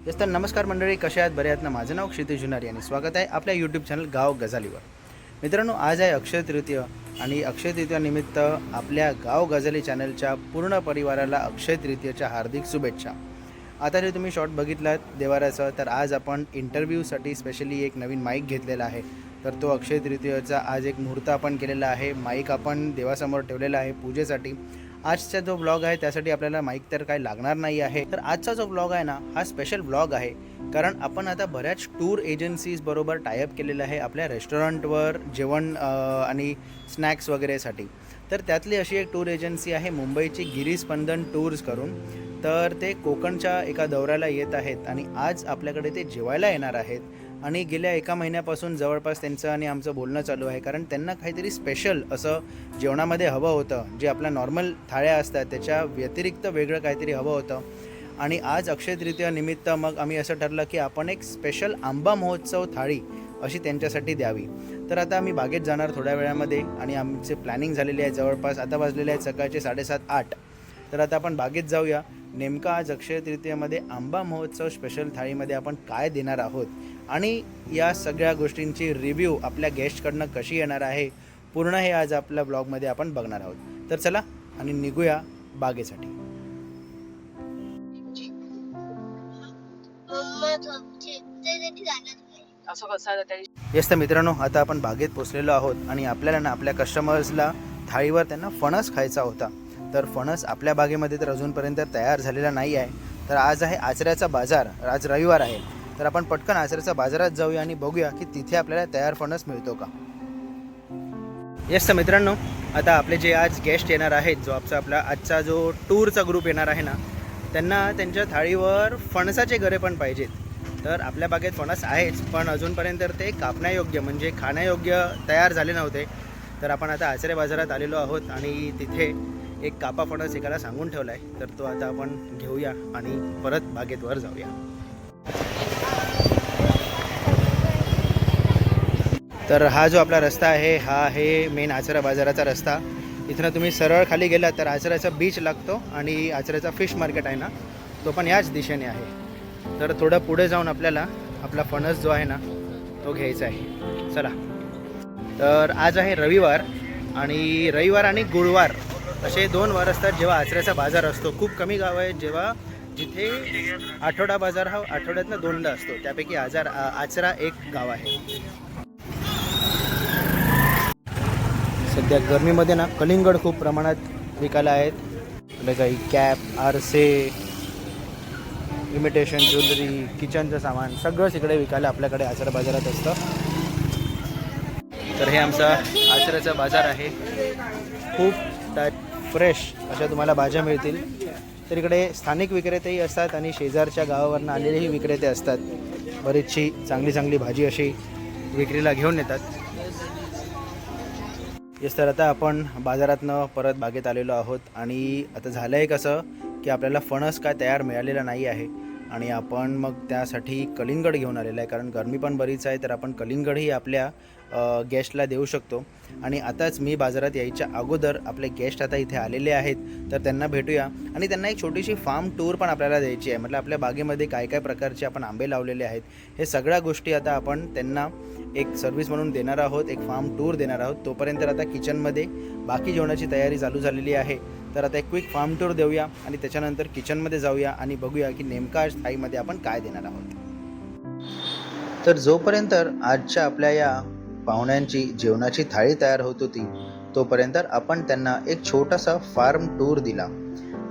Yes तर नमस्कार मंडळी, कशा आहात? बरे आहात ना? माझं नाव क्षितिज जुनारी आणि स्वागत आहे आपल्या यूट्यूब चॅनल गाव गजालीवर. मित्रांनो, आज आहे अक्षय तृतीय आणि अक्षय तृतीयानिमित्त आपल्या गाव गजाली चॅनलच्या पूर्ण परिवाराला अक्षय तृतीयेच्या हार्दिक शुभेच्छा. आता जर तुम्ही शॉर्ट बघितलात देवाराचं, तर आज आपण इंटरव्ह्यूसाठी स्पेशली एक नवीन माईक घेतलेला आहे. तर तो अक्षय तृतीयेचा आज एक मुहूर्त आपण केलेला आहे. माईक आपण देवासमोर ठेवलेला आहे पूजेसाठी. आजचा जो ब्लॉग आहे त्यासाठी आपल्याला माईक तर काही लागणार नाही आहे. तर आजचा जो ब्लॉग आहे ना, हा स्पेशल ब्लॉग आहे, कारण आपण आता बऱ्याच टूर एजन्सीज बरोबर टायअप केलेलं आहे आपल्या रेस्टॉरंटवर जेवण आणि स्नॅक्स वगैरेसाठी. तर त्यातली अशी एक टूर एजन्सी आहे मुंबईची गिरीस्पंदन टूर्स करून. तर ते कोकणच्या एका दौऱ्याला येत आहेत आणि आज आपल्याकडे ते जेवायला येणार आहेत. आणि गेल्या 1 महिन्यापासून जवळपास त्यांचं आणि आमचं बोलणं चालू आहे, कारण त्यांना काहीतरी स्पेशल असं जेवणामध्ये हवं होतं. जे आपल्या नॉर्मल थाळ्या असतात त्याच्या व्यतिरिक्त वेगळं काहीतरी हवं होतं. आणि आज अक्षय तृतीयानिमित्त मग आम्ही असं ठरलं की आपण एक स्पेशल आंबा महोत्सव थाळी अशी त्यांच्यासाठी द्यावी. तर आता आम्ही बागेत जाणार थोड्या वेळामध्ये आणि आमचे प्लॅनिंग झालेली आहे. जवळपास आता वाजलेले आहेत सकाळचे 7:30-8. तर आता आपण बागेत जाऊया. नेमका आज अक्षय तृतीयेमध्ये आंबा महोत्सव स्पेशल थाळीमध्ये आपण काय देणार आहोत आणि या सगळ्या गोष्टींची रिव्ह्यू आपल्या गेस्टकडनं कशी येणार आहे, पूर्ण हे आज आपल्या ब्लॉगमध्ये आपण बघणार आहोत. तर चला आणि निघूया बागेसाठी. येस तर मित्रांनो, आता आपण बागेत पोचलेलो आहोत आणि आपल्याला ना आपल्या कस्टमर्सला थाळीवर त्यांना फणस खायचा होता. तर फणस आपल्या बागेमध्ये तर अजूनपर्यंत तयार झालेला नाही आहे. तर आज आहे आचऱ्याचा बाजार, आज रविवार आहे. तर आपण पटकन आचऱ्याच्या बाजारात जाऊया आणि बघूया की तिथे आपल्याला तयार फणस मिळतो का. येस तर मित्रांनो, आता आपले जे आज गेस्ट येणार आहेत, जो आपला आजचा जो टूरचा ग्रुप येणार आहे ना, त्यांना त्यांच्या थाळीवर फणसाचे गरे पण पाहिजेत. तर आपल्या बागेत फणस आहेच, पण अजूनपर्यंत ते कापण्यायोग्य म्हणजे खाण्यायोग्य तयार झाले नव्हते. तर आपण आता आचरे बाजारात आलेलो आहोत आणि तिथे एक कापा फणस एकाला सांगून ठेवला आहे. तर तो आता आपण घेऊया आणि परत बागेत वर जाऊया. तर हा जो आपला रस्ता आहे, हा आहे मेन आचरा बाजाराचा रस्ता. इथनं तुम्ही सरळ खाली गेलात तर आचऱ्याचा बीच लागतो आणि आचऱ्याचा फिश मार्केट आहे ना, तो पण याच दिशेने आहे. तर थोडं पुढे जाऊन आपल्याला आपला फणस जो आहे ना तो घ्यायचा आहे. चला. तर आज आहे रविवार आणि गुरुवार असे 2 वार असतात जेव्हा आचऱ्याचा बाजार असतो. खूप कमी गाव आहेत जेव्हा जिथे आठवडा बाजार हा आठवड्यातनं 2दा असतो. त्यापैकी आचरा एक गाव आहे. सध्या गरमीमध्ये ना कलिंगड खूप प्रमाणात विकायला आहेत. आपल्या काही कॅप, आरसे, इमिटेशन ज्वेलरी, किचनचं सामान सगळंच इकडे विकायला आपल्याकडे आचरा बाजारात असतं. तर हे आमचा आचऱ्याचा बाजार आहे. खूप फ्रेश अशा तुम्हाला भाज्या मिळतील. तर इकडे स्थानिक विक्रेतेही असतात आणि शेजारच्या गावावरून आलेलेही विक्रेते असतात. बरीचशी चांगली भाजी अशी विक्रीला घेऊन येतात. येस तर आता आपण बाजारातनं परत बागेत आलेलो आहोत आणि आता झालं आहे कसं की आपल्याला फणस काय तयार मिळालेला नाही आहे आणि आपण मग त्यासाठी कलिंगड घेऊन आलेला आहे. कारण गरमी पण बरीच आहे, तर आपण कलिंगडही आपल्या गेस्टला देऊ शकतो. आणि आताच मी बाजारात यायच्या अगोदर आपले गेस्ट आता इथे आलेले आहेत, तर त्यांना भेटूया आणि त्यांना एक छोटीशी फार्म टूर पण आपल्याला द्यायची आहे. म्हटलं आपल्या बागेमध्ये काय काय प्रकारचे आपण आंबे लावलेले आहेत, हे सगळ्या गोष्टी आता आपण त्यांना एक सर्व्हिस म्हणून देणार आहोत, एक फार्म टूर देणार आहोत. तोपर्यंत आता किचनमध्ये बाकी जेवणाची तयारी चालू झालेली आहे. तर आता एक क्विक फार्म टूर देऊया आणि त्याच्यानंतर किचनमध्ये जाऊया आणि बघूया की नेमका आज थाळीमध्ये आपण काय देणार आहोत. तर जोपर्यंत आजच्या आपल्या या पाहुण्यांची जेवणाची थाळी तयार होत होती, तोपर्यंत आपण त्यांना एक छोटासा फार्म टूर दिला.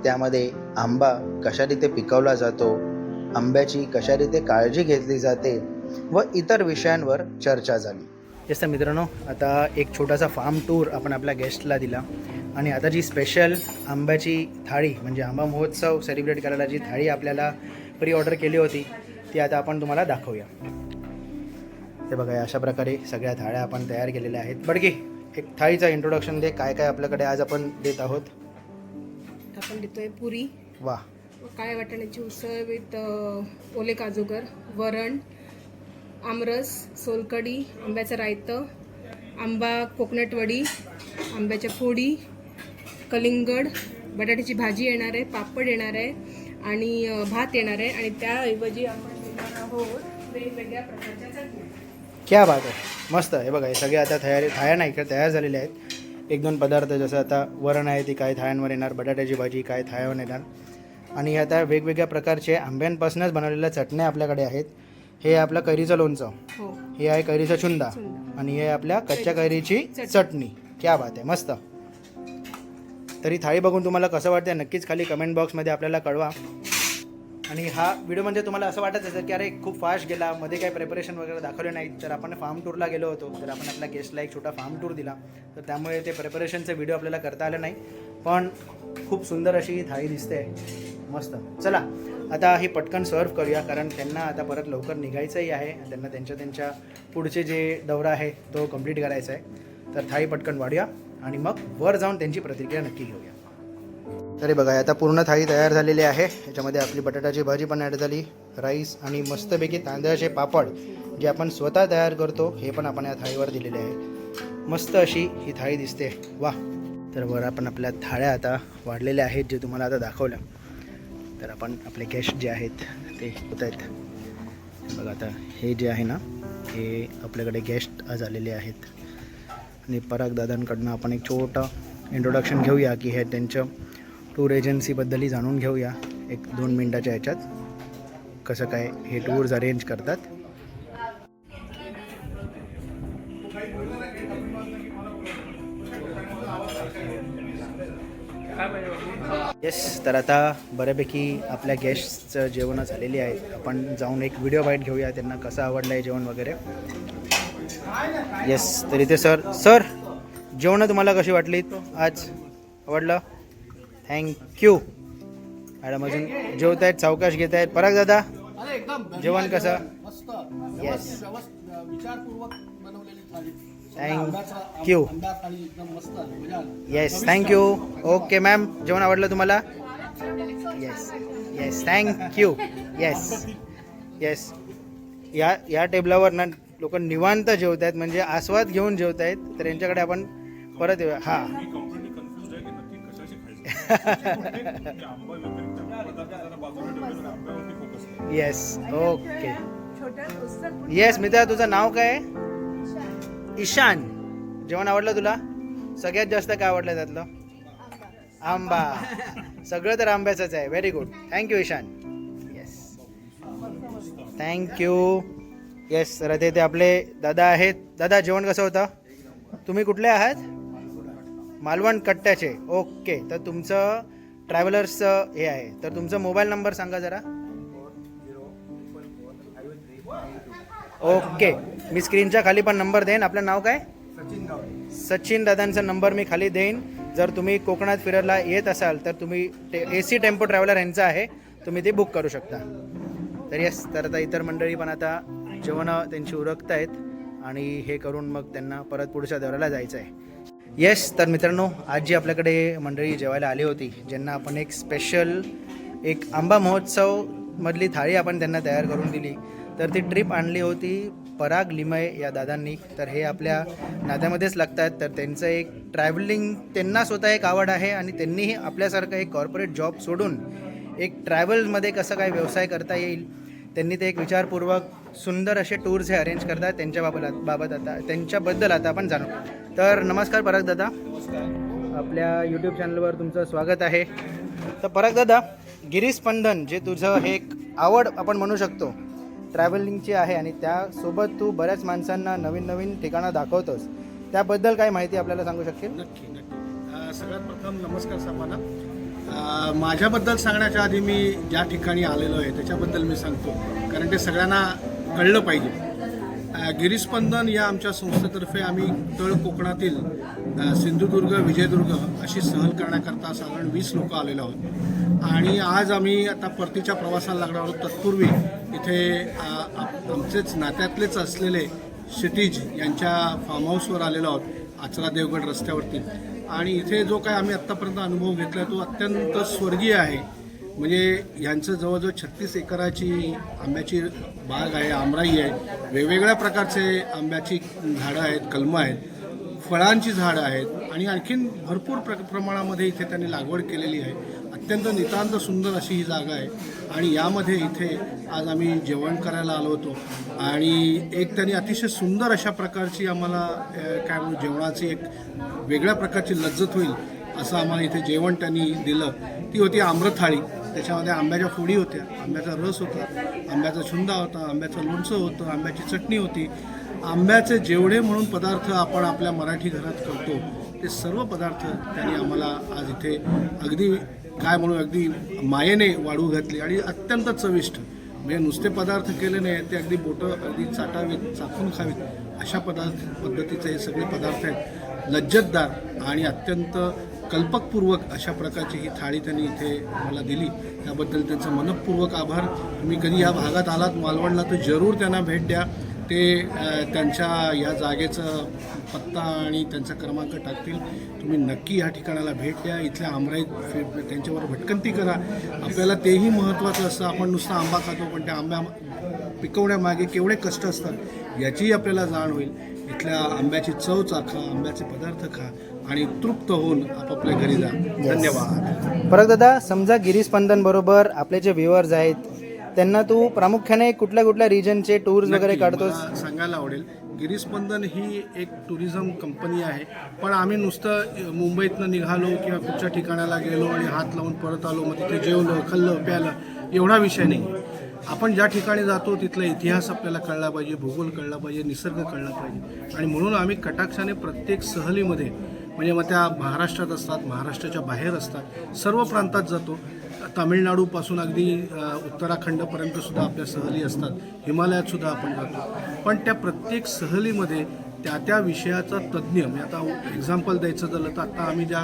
त्यामध्ये आंबा कशारीते पिकवला जातो, आंब्याची कशारीते काळजी घेतली जाते व इतर विषयांवर चर्चा झाली. येस तर मित्रांनो, आता एक छोटासा फार्म टूर आपण आपल्या गेस्टला दिला आणि आता जी स्पेशल आंब्याची थाळी म्हणजे आंबा महोत्सव सेलिब्रेट करायला जी थाळी आपल्याला प्री ऑर्डर केली होती, ती आता आपण तुम्हाला दाखवूया. ते बघा, अशा प्रकारे सगळ्या थाळ्या आपण तयार केलेल्या आहेत. बडकी, एक थाळीचा इंट्रोडक्शन दे. काय काय आपल्याकडे आज आपण देत आहोत? आपण देतोय पुरी, वा, काळ्या वाटाण्याची उसळ विथ ओले काजूगर, वरण, आमरस, सोलकढी, आंब्याचं रायतं, आंबा कोकोनट वडी, आंब्याच्या फोडी, कलिंगड, बटाट्याची भाजी येणार आहे, पापड येणार आहे आणि भात येणार आहे आणि त्याऐवजी आपण घेणार आहोत वेगवेगळ्या प्रकारच्या चटण्या. क्या बात आहे, मस्त आहे. बघा हे सगळे आता थाळ्या नाही इकडे तयार झालेले आहेत. 1-2 पदार्थ जसं आता वरण आहे ती काय थाळ्यांवर येणार, बटाट्याची भाजी काय थाळ्यावर येणार आणि आता वेगवेगळ्या प्रकारचे आंब्यांपासूनच बनवलेल्या चटण्या आपल्याकडे आहेत. हे आपलं कैरीचं लोणचं, हो, हे आहे कैरीचा चुंदा आणि हे आपल्या कच्च्या कैरीची चटणी. क्या बात आहे, मस्त. तरी थाळी बघून तुम्हाला कसं वाटतं नक्कीच खाली कमेंट बॉक्समध्ये आपल्याला कळवा. आणि हा व्हिडिओ म्हणजे तुम्हाला असं वाटत असेल की अरे खूप फास्ट गेला, मध्ये काही प्रिपरेशन वगैरे दाखवले नाहीत. तर आपण फार्म टूरला गेलो होतो, तर आपण आपल्या गेस्टला एक छोटा फार्म टूर दिला, तर त्यामुळे ते प्रिपरेशनचे व्हिडिओ आपल्याला करता आले नाही. पण खूप सुंदर अशी थाळी दिसते, मस्त. चला आता ही पटकन सर्व करूया, कारण त्यांना आता परत लवकर निघायचंही आहे. त्यांना त्यांच्या पुढचे जे दौरा आहे तो कंप्लीट करायचा आहे. तर थाळी पटकन वाढूया आणि मग वर जाऊन त्यांची प्रतिक्रिया नक्की घेऊया. तरी बघा आता पूर्ण थाळी तयार झालेली आहे. याच्यामध्ये आपली बटाट्याची भाजी पण ॲड झाली, राईस आणि मस्तपैकी तांदळाचे पापड जे आपण स्वतः तयार करतो हे पण आपण या थाळीवर दिलेले आहे. मस्त अशी ही थाळी दिसते, वा. तर वर आपण आपल्या थाळ्या आता वाढलेल्या आहेत जे तुम्हाला आता दाखवलं. तर आपण आपले गेस्ट जे आहेत ते होत आहेत. बघा आता हे जे आहे ना हे आपल्याकडे गेस्ट आज आलेले आहेत आणि पराग दादांकडनं आपण एक छोटं इंट्रोडक्शन घेऊया की हे त्यांचं टूर एजन्सीबद्दलही जाणून घेऊया 1-2 मिनटाच्या ह्याच्यात, कसं काय हे टूर्स अरेंज करतात. येस, तर आता बऱ्यापैकी आपल्या गेस्टचं जेवण झालेली आहे. आपण जाऊन एक व्हिडिओ बाईट घेऊया त्यांना कसं आवडलं आहे जेवण वगैरे. येस, तर इथे सर जेवणं तुम्हाला कशी वाटली आज? आवडलं? थँक्यू. मॅडम अजून जेवत आहेत, सावकाश घेत आहेत. पराग दादा जेवण कसं? Yes, thank you. Yes, thank you. Okay ma'am, जेवण आवडलं तुम्हाला? Yes yes, thank you. Yes yes. या टेबलावर ना लोक निवांत जेवत आहेत, म्हणजे आस्वाद घेऊन जेवत आहेत. तर यांच्याकडे आपण परत येऊया. हां येस, ओके. येस मित्रा, तुझं नाव काय? ईशान. जेवण आवडलं तुला? सगळ्यात जास्त काय आवडलं त्यातलं? आंबा. सगळं तर आंब्याचंच आहे. Very good, thank you Ishan. Yes, thank you. Yes, तर ते आपले दादा आहेत. दादा जेवण कसं होतं? तुम्ही कुठले आहात? मालवण कट्ट्याचे. ओके, तर तुमचं ट्रॅव्हलर्सचं हे आहे, तर तुमचा मोबाईल नंबर सांगा जरा. ओके, मी स्क्रीनच्या खाली पण नंबर देईन. आपलं नाव काय? सचिन दादांचा नंबर मी खाली देईन. जर तुम्ही कोकणात फिरायला येत असाल तर तुम्ही AC टेम्पो ट्रॅव्हलर यांचं आहे, तुम्ही ते बुक करू शकता. तर येस, तर आता इतर मंडळी पण आता जेवणं त्यांची उरकत आहेत आणि हे करून मग त्यांना परत पुढच्या दौऱ्याला जायचं आहे. येस, तर मित्रांनो आज जी आपल्याकडे मंडळी जेवायला आली होती, ज्यांना आपण एक स्पेशल एक आंबा महोत्सवमधली थाळी आपण त्यांना तयार करून दिली, तर ती ट्रिप आणली होती पराग लिमय या दादांनी. तर हे आपल्या नात्यामध्येच लागतात. तर त्यांचं एक ट्रॅव्हलिंग, त्यांना स्वतः एक आवड आहे आणि त्यांनीही आपल्यासारखं एक कॉर्पोरेट जॉब सोडून एक ट्रॅव्हलमध्ये कसं काय व्यवसाय करता येईल, त्यांनी ते एक विचारपूर्वक सुंदर असे टूर्स हे अरेंज करतात. त्यांच्याबाबत आता त्यांच्याबद्दल आता आपण जाणू. तर नमस्कार पराग दादा, आपल्या यूट्यूब चॅनलवर तुमचं स्वागत आहे. तर पराग दादा, गिरीस्पंदन जे तुझं हे एक आवड आपण म्हणू शकतो ट्रॅव्हलिंगची आहे आणि त्यासोबत तू बऱ्याच माणसांना नवीन नवीन ठिकाणं दाखवतोस, त्याबद्दल काय माहिती आपल्याला सांगू शकशील? नक्की. सगळ्यात प्रथम नमस्कार सर्वांना. माझ्याबद्दल सांगण्याच्या आधी मी ज्या ठिकाणी आलेलो आहे त्याच्याबद्दल मी सांगतो, कारण ते सगळ्यांना कळलं पाहिजे. गिरीस्पंदन या आमच्या संस्थेतर्फे आम्ही तळ कोकणातील सिंधुदुर्ग, विजयदुर्ग अशी सहल करण्याकरता साधारण 20 लोक आलेलो आहोत आणि आज आम्ही आता परतीच्या प्रवासाला लागणार आहोत. तत्पूर्वी इथे आमचेच नात्यातलेच असलेले क्षितिज यांच्या फार्म हाऊसवर आलेलो आहोत, आचरा देवगड रस्त्यावरती. आणि इथे जो काय आम्ही आत्तापर्यंत अनुभव घेतला तो अत्यंत स्वर्गीय आहे. म्हणजे ह्यांचं जवळजवळ 36 एकराची आंब्याची बाग आहे, आमराई आहे, वेगवेगळ्या प्रकारचे आंब्याची झाडं आहेत, कलमं आहेत, फळांची झाडं आहेत आणि आणखीन भरपूर प्रमाणामध्ये इथे त्यांनी लागवड केलेली आहे. अत्यंत नितांत सुंदर अशी ही जागा आहे आणि यामध्ये इथे आज आम्ही जेवण करायला आलो होतो आणि एक त्यांनी अतिशय सुंदर अशा प्रकारची आम्हाला काय म्हणू जेवणाची एक वेगळ्या प्रकारची लज्जत होईल असं आम्हाला इथे जेवण त्यांनी दिलं. ती होती आम्रत थाळी. त्याच्यामध्ये आंब्याच्या फोडी होत्या, आंब्याचा रस होता, आंब्याचा छुंदा होता, आंब्याचं लोणचं होतं, आंब्याची चटणी होती. आंब्याचे जेवढे म्हणून पदार्थ आपण आपल्या मराठी घरात करतो ते सर्व पदार्थ त्यांनी आम्हाला आज इथे अगदी काय म्हणू अगदी मायेने वाढू घातली आणि अत्यंत चविष्ट म्हणजे नुसते पदार्थ केले नाही ते अगदी बोटं अगदी चाटावीत चाखून खावीत अशा पद्धतीचे हे सगळे पदार्थ आहेत. लज्जतदार आणि अत्यंत कल्पकपूर्वक अशा प्रकारची ही थाळी त्यांनी इथे मला दिली. त्याबद्दल त्यांचं मनःपूर्वक आभार. तुम्ही कधी या भागात आलात मालवणला तर जरूर त्यांना भेट द्या. ते त्यांच्या या जागेचं पत्ता आणि त्यांचा क्रमांक टाकतील. तुम्ही नक्की या ठिकाणाला भेट द्या. इथल्या आमराईत त्यांच्यावर भटकंती करा. आपल्याला तेही महत्त्वाचं असतं. आपण नुसता आंबा खातो पण त्या आंब्या पिकवण्यामागे केवढे कष्ट असतात याचीही आपल्याला जाण होईल. इथल्या आंब्याची चव चाखा, आंब्याचे पदार्थ खा आणि तृप्त होऊन आपापल्या घरी जा. धन्यवाद. परत दादा, समजा गिरीस्पंदन बरोबर आपले जे व्ह्युअर्स आहेत त्यांना तू प्रामुख्याने कुठल्या कुठल्या रिजनचे टूर्स वगैरे नक्की, काढतोस? मला सांगायला आवडेल. गिरीस्पंदन ही एक टुरिझम कंपनी आहे पण आम्ही नुसतं मुंबईतनं निघालो किंवा कुठच्या ठिकाणाला गेलो आणि हात लावून परत आलो मग तिथे जेवलो खाल्लं प्यालं एवढा विषय नाही. आपण ज्या ठिकाणी जातो तिथला इतिहास आपल्याला कळला पाहिजे, भूगोल कळला पाहिजे, निसर्ग कळला पाहिजे आणि म्हणून आम्ही कटाक्षाने प्रत्येक सहलीमध्ये म्हणजे मग त्या महाराष्ट्रात असतात, महाराष्ट्राच्या बाहेर असतात, सर्व प्रांतात जातो. तामिळनाडूपासून अगदी उत्तराखंडपर्यंत सुद्धा आपल्या सहली असतात. हिमालयात सुद्धा आपण जातो. पण त्या प्रत्येक सहलीमध्ये त्या त्या विषयाचा तज्ज्ञ म्हणजे आता एक्झाम्पल द्यायचं झालं तर आता आम्ही ज्या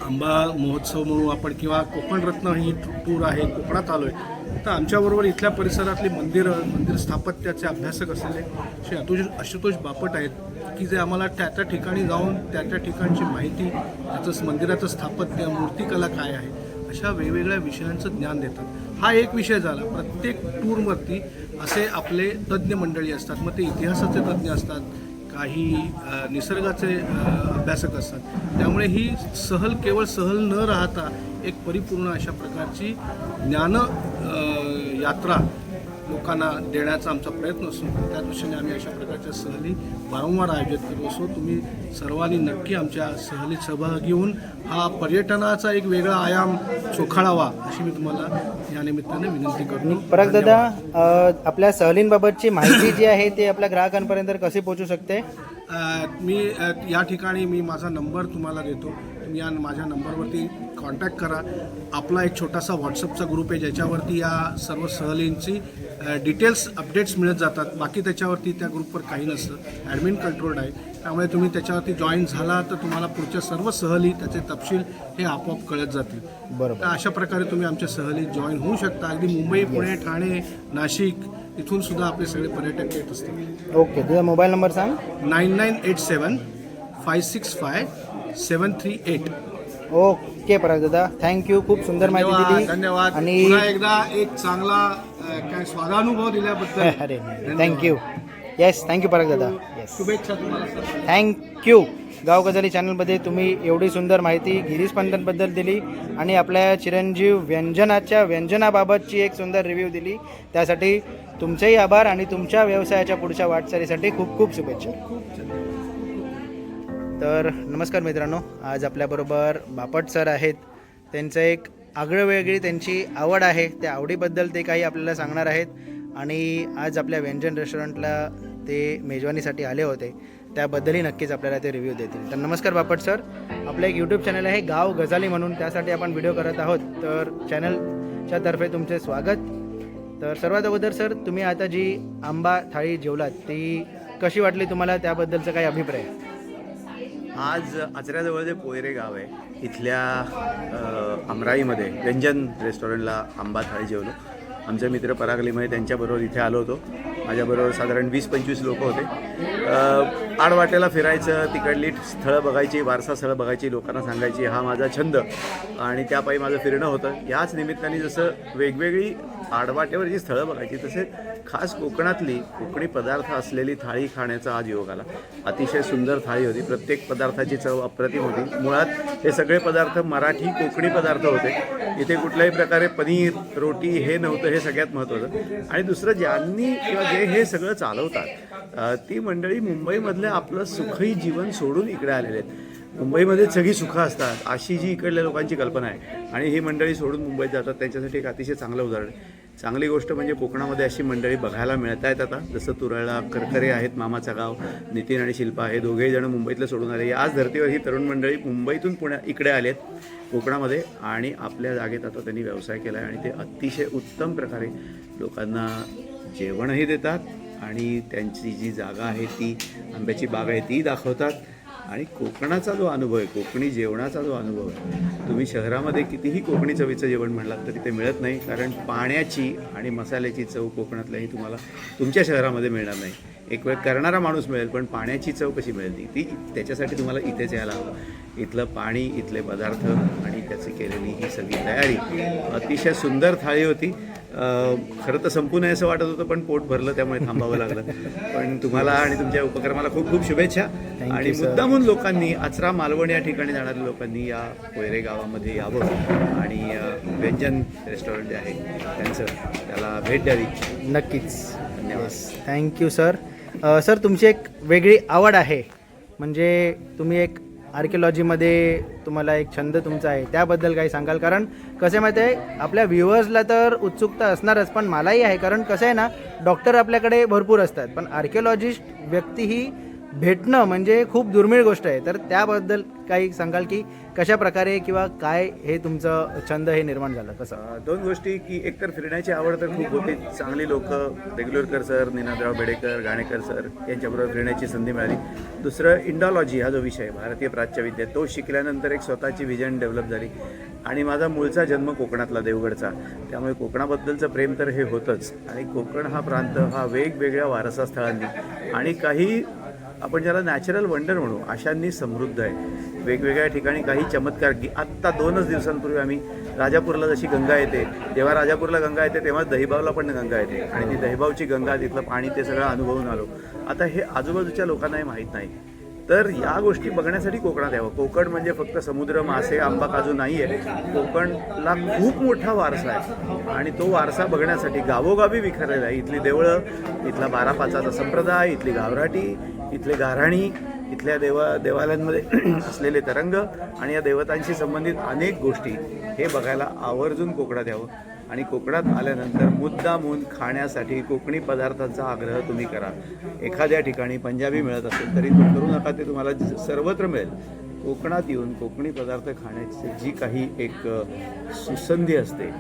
आंबा महोत्सव म्हणू आपण किंवा कोकणरत्न ही टूर आहे, कोकणात आलो आहे तर आमच्याबरोबर इथल्या परिसरातली मंदिर स्थापत्याचे अभ्यासक असलेले श्री आशुतोष बापट आहेत की जे आम्हाला त्या त्या ठिकाणी जाऊन त्या त्या ठिकाणची माहिती, त्याचं मंदिराचं स्थापत्य, मूर्तिकला काय आहे अशा वेगवेगळ्या विषयांचं ज्ञान देतात. हा एक विषय झाला. प्रत्येक टूरवरती असे आपले तज्ज्ञ मंडळी असतात. मग ते इतिहासाचे तज्ज्ञ असतात, काही निसर्गाचे अभ्यासक असतात. त्यामुळे ही सहल केवळ सहल न राहता एक परिपूर्ण अशा प्रकारची ज्ञान यात्रा लोकांना देण्याचा आमचा प्रयत्न असतो. त्या दृष्टीने आम्ही अशा प्रकारच्या सहली वारंवार आयोजित करत असतो. तुम्ही सर्वांनी नक्की आमच्या सहलीत सहभागी होऊन हा पर्यटनाचा एक वेगळा आयाम चोखाळावा अशी मी तुम्हाला या निमित्ताने विनंती करतो. परत दादा, आपल्या सहलींबाबतची माहिती जी आहे ती आपल्या ग्राहकांपर्यंत कशी पोहोचू शकते? मी या ठिकाणी मी माझा नंबर तुम्हाला देतो. तुम्ही या माझ्या नंबरवरती कॉन्टॅक्ट करा. आपला एक छोटासा व्हॉट्सअपचा ग्रुप आहे ज्याच्यावरती या सर्व सहलींची डिटेल्स अपडेट्स मिळत जातात. बाकी त्याच्यावरती त्या ग्रुपवर काही नसतं. ॲडमिन कंट्रोल्ड आहे. त्यामुळे तुम्ही त्याच्यावरती जॉईन झाला तर तुम्हाला पुढच्या सर्व सहली त्याचे तपशील हे आपोआप कळत जातील. बरोबर. तर अशा प्रकारे तुम्ही आमच्या सहलीत जॉईन होऊ शकता. अगदी मुंबई, पुणे, ठाणे, नाशिक इथून सुद्धा आपले सगळे पर्यटक येत असतात. ओके, तुझा मोबाईल नंबर सांग. 9987 565 738. ओके परत दादा, थँक्यू. खूप सुंदर माहिती दिली. धन्यवाद. आणि पुन्हा एकदा एक चांगला काय स्वादानुभव दिल्याबद्दल अरे थँक्यू. येस, थँक्यू परत दादा. येस, शुभेच्छा तुम्हाला सर. थँक्यू. गाव गजाली चॅनलमध्ये तुम्ही एवढी सुंदर माहिती गिरीस्पंदनबद्दल दिली आणि आपल्या चिरंजीव व्यंजनाबाबतची एक सुंदर रिव्ह्यू दिली. त्यासाठी तुमचेही आभार आणि तुमच्या व्यवसायाच्या पुढच्या वाटचालीसाठी खूप खूप शुभेच्छा. तर नमस्कार मित्रांनो, आज आपल्याबरोबर बापट सर आहेत. त्यांचं एक आगळंवेगळी त्यांची आवड आहे. त्या आवडीबद्दल ते काही आपल्याला सांगणार आहेत आणि आज आपल्या व्यंजन रेस्टॉरंटला ते मेजवानीसाठी आले होते. त्याबद्दलही नक्कीच आपल्याला ते रिव्ह्यू देतील. तर नमस्कार बापट सर. आपलं एक यूट्यूब चॅनल आहे गाव गजाली म्हणून, त्यासाठी आपण व्हिडिओ करत आहोत. तर चॅनलच्या तर्फे तुमचे स्वागत. तर सर्वात अगोदर सर, तुम्ही आता जी आंबा थाळी जेवलात ती कशी वाटली तुम्हाला, त्याबद्दलचा काही अभिप्राय? आज आचऱ्याजवळ जे पोयरे गाव आहे इथल्या अमराईमध्ये व्यंजन रेस्टॉरंटला आंबा थाळी जेवलो. आमचे मित्र परागलीमध्ये त्यांच्याबरोबर इथे आलो होतो. माझ्याबरोबर साधारण 20-25 लोक होते. आडवाटेला फिरायचं, तिकडली स्थळं बघायची, वारसा स्थळं बघायची, लोकांना सांगायची, हा माझा छंद आणि त्यापायी माझं फिरणं होतं. याच निमित्ताने जसं वेगवेगळी आडवाटेवर जी स्थळं बघायची, तसे खास कोकणातली कोकणी पदार्थ असलेली थाळी खाण्याचा आज योग आला. अतिशय सुंदर थाळी होती. प्रत्येक पदार्थाची चव अप्रतिम होती. मुळात हे सगळे पदार्थ मराठी कोकणी पदार्थ होते. इथे कुठल्याही प्रकारे पनीर, रोटी हे नव्हतं, हे सगळ्यात महत्त्वाचं. आणि दुसरं, ज्यांनी किंवा जे हे सगळं चालवतात ती मंडळी मुंबईमधलं आपलं सुखी जीवन सोडून इकडे आलेले आहेत. मुंबईमध्ये सगळी सुखं असतात अशी जी इकडल्या लोकांची कल्पना आहे आणि ही मंडळी सोडून मुंबईत जातात. त्यांच्यासाठी एक अतिशय चांगलं उदाहरण आहे. चांगली गोष्ट म्हणजे कोकणामध्ये अशी मंडळी बघायला मिळत आहेत आता. जसं तुरळला करकरे आहेत, मामाचं गाव, नितीन आणि शिल्पा हे दोघेही जण मुंबईतलं सोडून आले. याच धर्तीवर ही तरुण मंडळी मुंबईतून इकडे आलेत कोकणामध्ये आणि आपल्या जागेत आता त्यांनी व्यवसाय केला आहे आणि ते अतिशय उत्तम प्रकारे लोकांना जेवणही देतात आणि त्यांची जी जागा आहे ती आंब्याची बाग आहे ती दाखवतात. आणि कोकणाचा जो अनुभव आहे, कोकणी जेवणाचा जो अनुभव आहे, तुम्ही शहरामध्ये कितीही कोकणी चवीचं जेवण म्हणलात तरी ते मिळत नाही. कारण पाण्याची आणि मसाल्याची चव कोकणातल्याही तुम्हाला तुमच्या शहरामध्ये मिळणार नाही. एक वेळ करणारा माणूस मिळेल, पण पाण्याची चव कशी मिळते ती त्याच्यासाठी तुम्हाला इथेच यायला हवं. इथलं पाणी, इथले पदार्थ आणि त्याची केलेली ही सगळी तयारी अतिशय सुंदर थाळी होती. खरं तर संपू नये असं वाटत होतं, पण पोट भरलं त्यामुळे थांबावं लागलं. पण तुम्हाला आणि तुमच्या उपक्रमाला खूप खूप शुभेच्छा. आणि मुद्दामून लोकांनी, आचरा मालवण या ठिकाणी जाणाऱ्या लोकांनी या पोयरे गावामध्ये यावं आणि व्यंजन रेस्टॉरंट जे आहे त्यांचं त्याला भेट द्यावी. नक्कीच. धन्यवाद. Thank you sir. सर, तुमची एक वेगळी आवड आहे, म्हणजे तुम्ही एक आर्किओलॉजीमध्ये तुम्हाला एक छंद तुमचा आहे, त्याबद्दल काही सांगाल? कारण कसं आहे माहिती आहे, आपल्या व्ह्युअर्सला तर उत्सुकता असणारच, पण मलाही आहे. कारण कसं आहे ना, डॉक्टर आपल्याकडे भरपूर असतात, पण आर्किओलॉजिस्ट व्यक्ती ही भेटणं म्हणजे खूप दुर्मिळ गोष्ट आहे. तर त्याबद्दल काही सांगाल की कशा प्रकारे किंवा काय हे तुमचं छंद हे निर्माण झालं कसं? दोन गोष्टी की एकतर फिरण्याची आवड तर खूप होती. चांगली लोक, रेग्युलरकर सर, निनादराव बेडेकर, गाणेकर सर यांच्याबरोबर फिरण्याची संधी मिळाली. दुसरं इंडॉलॉजी हा जो विषय भारतीय प्राच्यविद्या, तो शिकल्यानंतर एक स्वतःची व्हिजन डेव्हलप झाली. आणि माझा मूळचा जन्म कोकणातला, देवगडचा, त्यामुळे कोकणाबद्दलचं प्रेम तर हे होतंच. आणि कोकण हा प्रांत हा वेगवेगळ्या वारसा स्थळांनी आणि काही आपण ज्याला नॅचरल वंडर म्हणू अशांनी समृद्ध आहे. वेगवेगळ्या ठिकाणी काही चमत्कार की आत्ता 2च दिवसांपूर्वी आम्ही राजापूरला जशी गंगा येते, जेव्हा राजापूरला गंगा येते तेव्हा दहिबावला पण गंगा येते आणि ती दहिबावची गंगा, तिथलं पाणी, ते सगळं अनुभवून आलो. आता हे आजूबाजूच्या लोकांनाही माहीत नाही. तर या गोष्टी बघण्यासाठी कोकणात यावं. कोकण म्हणजे फक्त समुद्र, मासे, आंबा, काजू नाही आहे. कोकणला खूप मोठा वारसा आहे आणि तो वारसा बघण्यासाठी गावोगावी विखरलेला आहे. इथली देवळं, इथला 12-5चा संप्रदाय, इथली गावराटी, इथले गाऱ्हाणी, इथल्या देवालयांमध्ये असलेले तरंग आणि या देवतांशी संबंधित अनेक गोष्टी हे बघायला आवर्जून कोकणात यावं. आणि कोकणात आल्यानंतर मुद्दामून खाण्यासाठी कोकणी पदार्थांचा आग्रह तुम्ही करा. एखाद्या ठिकाणी पंजाबी मिळत असेल तरी तो करू नका, ते तुम्हाला सर्वत्र मिळेल. कोकणात येऊन कोकणी पदार्थ खाण्याची जी काही एक सुसंधी असते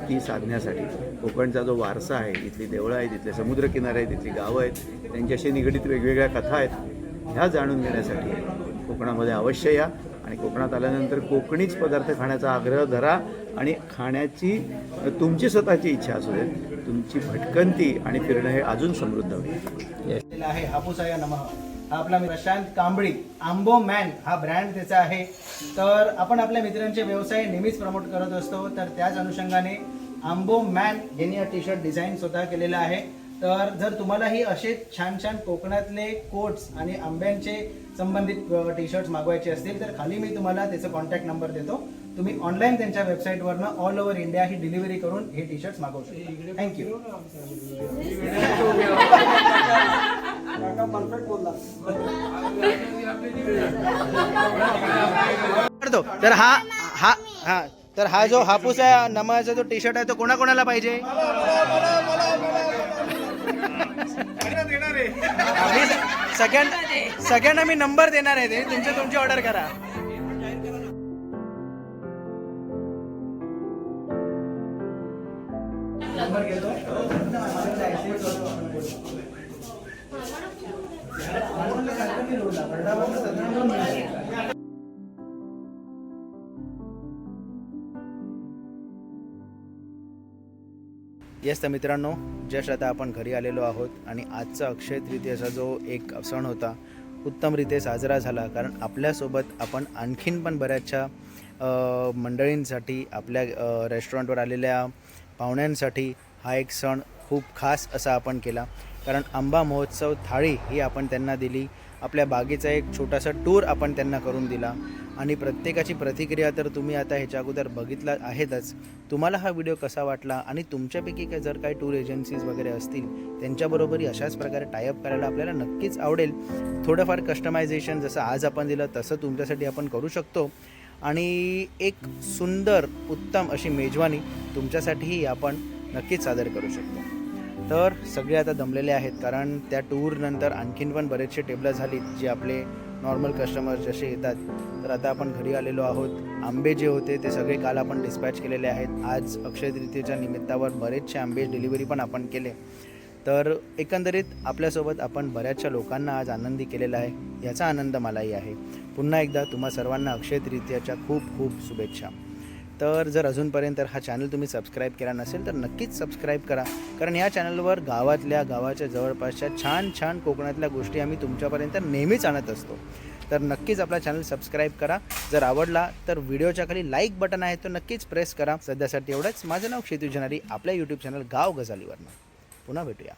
ती साधण्यासाठी कोकणचा जो वारसा आहे, इथली देवळं आहेत, इथले समुद्रकिनारे आहेत, इथली गावं आहेत, त्यांच्याशी निगडीत वेगवेगळ्या कथा आहेत, ह्या जाणून घेण्यासाठी कोकणामध्ये अवश्य या. आणि कोकणात आल्यानंतर कोकणीच पदार्थ खाण्याचा आग्रह धरा आणि खाण्याची तुमची स्वतःची इच्छा असू दे, तुमची भटकंती आणि फिरणं हे अजून समृद्ध होईल. आहे हापूसाया नमः. हा आपला प्रशांत कांबळी, आंबो मॅन हा ब्रँड त्याचा आहे. तर आपण आपल्या मित्रांचे व्यवसाय नेहमीच प्रमोट करत असतो, तर त्याच अनुषंगाने आंबो मॅन यांनी हा टी शर्ट डिझाईन स्वतः केलेला आहे. तर जर तुम्हालाही असे छान छान कोकणातले कोट्स आणि आंब्यांचे संबंधित टी शर्ट्स मागवायचे असतील तर खाली मी तुम्हाला त्याचा कॉन्टॅक्ट नंबर देतो. तुम्ही ऑनलाईन त्यांच्या वेबसाईटवरनं ऑल ओव्हर इंडिया ही डिलिव्हरी करून हे टी शर्ट्स मागवू शकता. थँक्यू. तर हा जो हापूस आहे नमाचा जो टी शर्ट आहे तो कोणाकोणाला पाहिजे? सगळ्यांना मी नंबर देणार आहे, ते तुमची ऑर्डर करा. नंबर घेतो. येस तर मित्रांनो, जस्ट आता आपण घरी आलेलो आहोत आणि आजचा अक्षय तृतीयेचा जो एक सण होता उत्तमरीत्या साजरा झाला. कारण आपल्यासोबत आपण आणखीन पण बऱ्याचशा मंडळींसाठी, आपल्या रेस्टॉरंटवर आलेल्या पाहुण्यांसाठी हा एक सण खूप खास असा आपण केला. कारण आंबा महोत्सव थाळी ही आपण त्यांना दिली, आपल्या बागेचा एक छोटासा टूर आपण त्यांना करून दिला आणि प्रत्येकाची प्रतिक्रिया तर तुम्ही आता ह्याच्या अगोदर बघितला आहेतच. तुम्हाला हा व्हिडिओ कसा वाटला आणि तुमच्यापैकी काय जर काही टूर एजन्सीज वगैरे असतील त्यांच्याबरोबरही अशाच प्रकारे टायअप करायला आपल्याला नक्कीच आवडेल. थोडंफार कस्टमायझेशन जसं आज आपण दिलं तसं तुमच्यासाठी आपण करू शकतो आणि एक सुंदर उत्तम अशी मेजवानी तुमच्यासाठीही आपण नक्कीच सादर करू शकतो. तर सगळे आता दमलेले आहेत कारण त्या टूरनंतर आणखीन पण बरेचसे टेबलं झालीत जे आपले नॉर्मल कस्टमर जसे येतात. तर आता आपण घरी आलेलो आहोत. आंबे जे होते ते सगळे काल आपण डिस्पॅच केलेले आहेत. आज अक्षय तृतीयेच्या निमित्तावर बरेचसे आंबे डिलिव्हरी पण आपण केले. तर एकंदरीत आपल्यासोबत आपण बऱ्याचशा लोकांना आज आनंदी केलेला आहे, याचा आनंद मलाही आहे. पुन्हा एकदा तुम्हा सर्वांना अक्षय तृतीयेच्या खूप खूप शुभेच्छा. तर जर अजूनपर्यंत हा चॅनल तुम्ही सबस्क्राईब केला नसेल तर नक्कीच सबस्क्राईब करा. कारण या चॅनलवर गावाच्या जवळपासच्या छान छान कोकणातल्या गोष्टी आम्ही तुमच्यापर्यंत नेहमीच आणत असतो. तर नक्कीच आपला चॅनल सबस्क्राईब करा. जर आवडला तर व्हिडिओच्या खाली लाईक बटन आहे तो नक्कीच प्रेस करा. सध्यासाठी एवढंच. माझं नाव क्षितिज जनारी, आपल्या यूट्यूब चॅनल गाव गजालीवरनं. पुन्हा भेटूया.